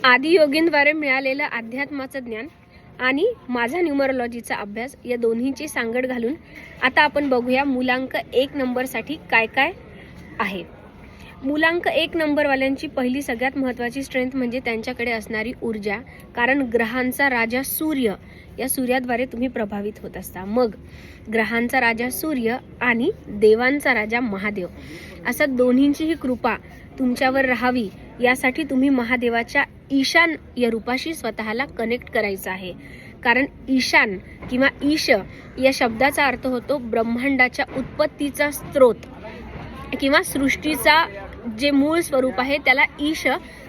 आदियोगींद्वारे मिळालेलं अध्यात्माचं ज्ञान आणि माझा न्यूमरोलॉजीचा अभ्यास या दोन्हीची सांगड घालून आता आपण बघूया मूलांक 1 नंबरसाठी काय काय आहे। मूलांक 1 नंबरवाल्यांची पहिली सगळ्यात महत्त्वाची स्ट्रेंथ म्हणजे त्यांच्याकडे असणारी ऊर्जा, कारण ग्रहांचा राजा सूर्य, या सूर्याद्वारे तुम्ही प्रभावित होत असता। मग ग्रहांचा राजा सूर्य आणि देवांचा राजा महादेव, असा दोन्हींचीही कृपा तुमच्यावर राहावी यासाठी तुम्ही महादेवाच्या ईशान या रूपाशी स्वतःला कनेक्ट करायचं आहे। कारण ईशान किंवा ईश या शब्दाचा अर्थ होतो ब्रह्मांडाच्या उत्पत्तीचा स्रोत किंवा सृष्टीचा जे मूळ स्वरूप आहे त्याला ईश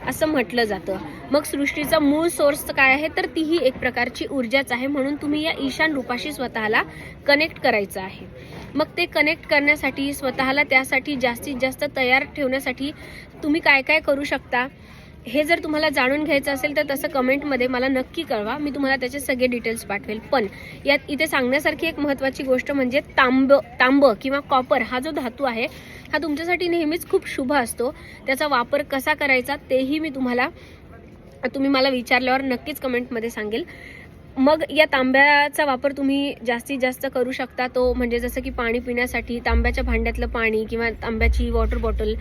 असं म्हटलं जातं। मग सृष्टीचा मूळ सोर्स काय आहे तर तीही एक प्रकारची ऊर्जाच आहे, म्हणून तुम्ही या ईशान रूपाशी स्वतःला कनेक्ट करायचं आहे। मग ते कनेक्ट करण्यासाठी स्वतःला त्यासाठी जास्तीत जास्त तयार ठेवण्यासाठी तुम्ही काय काय करू शकता हे जर तुम्हाला जाणून घ्यायचं असेल तर तसं कमेंटमध्ये मला नक्की कळवा, मी तुम्हाला त्याचे सगळे डिटेल्स पाठवेल। पण यात इथे सांगण्यासारखी एक महत्त्वाची गोष्ट म्हणजे तांब किंवा कॉपर हा जो धातू आहे हा तुमच्यासाठी नेहमीच खूप शुभ असतो। त्याचा वापर कसा करायचा तेही मी तुम्ही मला विचारल्यावर नक्कीच कमेंटमध्ये सांगेल। मग या तांब्याचा वापर तुम्ही जास्तीत जास्त करू शकता, तो म्हणजे जसं की पाणी पिण्यासाठी तांब्याच्या भांड्यातलं पाणी किंवा तांब्याची वॉटर बॉटल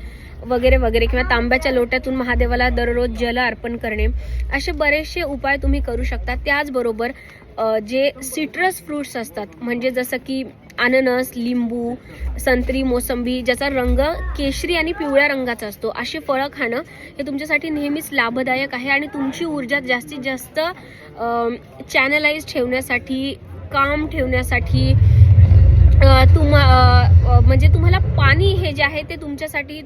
वगैरे वगैरे, किंवा तांब्याच्या लोट्यातून महादेवाला दररोज जल अर्पण करणे, असे बरेचसे उपाय तुम्ही करू शकता। त्याचबरोबर जे सिट्रस फ्रूट्स असतात म्हणजे जसं की अननस, लिंबू, संत्री, मोसंबी ज्याचा रंग केशरी आणि पिवळ्या रंगाचा असतो, अशी फळं खाणं हे तुमच्यासाठी नेहमीच लाभदायक आहे आणि तुमची ऊर्जा जास्तीत जास्त चॅनलाइज ठेवण्यासाठी, काम ठेवण्यासाठी म्हणजे तुम्हाला पाणी हे जे आहे ते तुमच्यासाठी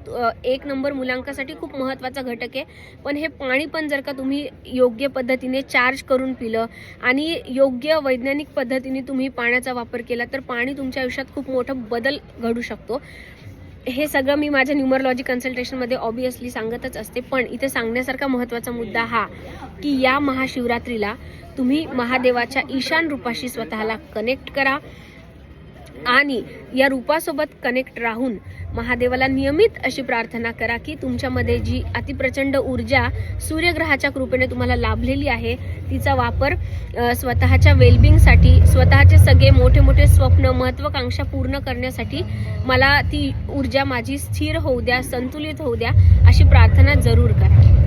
1 नंबर मूलांकासाठी खूप महत्त्वाचा घटक आहे। पण हे पाणी पण जर का तुम्ही योग्य पद्धतीने चार्ज करून पिलं आणि योग्य वैज्ञानिक पद्धतीने तुम्ही पाण्याचा वापर केला तर पाणी तुमच्या आयुष्यात खूप मोठा बदल घडू शकतो। हे सगळं मी माझ्या न्यूमरोलॉजी कन्सल्टेशनमध्ये ऑब्वियसली सांगतच असते, पण इथे सांगण्यासारखा महत्त्वाचा मुद्दा हा की या महाशिवरात्रीला तुम्ही महादेवाच्या ईशान रूपाशी स्वतःला कनेक्ट करा आणि या रूपासोबत कनेक्ट राहून महादेवाला नियमित अशी प्रार्थना करा की तुमच्यामध्ये जी अतिप्रचंड ऊर्जा सूर्यग्रहाच्या कृपेने तुम्हाला लाभलेली आहे तिचा वापर स्वतःच्या वेलबिंगसाठी, स्वतःचे सगळे मोठे मोठे स्वप्न, महत्त्वाकांक्षा पूर्ण करण्यासाठी मला ती ऊर्जा माझी स्थिर होऊ द्या, संतुलित होऊ द्या, अशी प्रार्थना जरूर करा।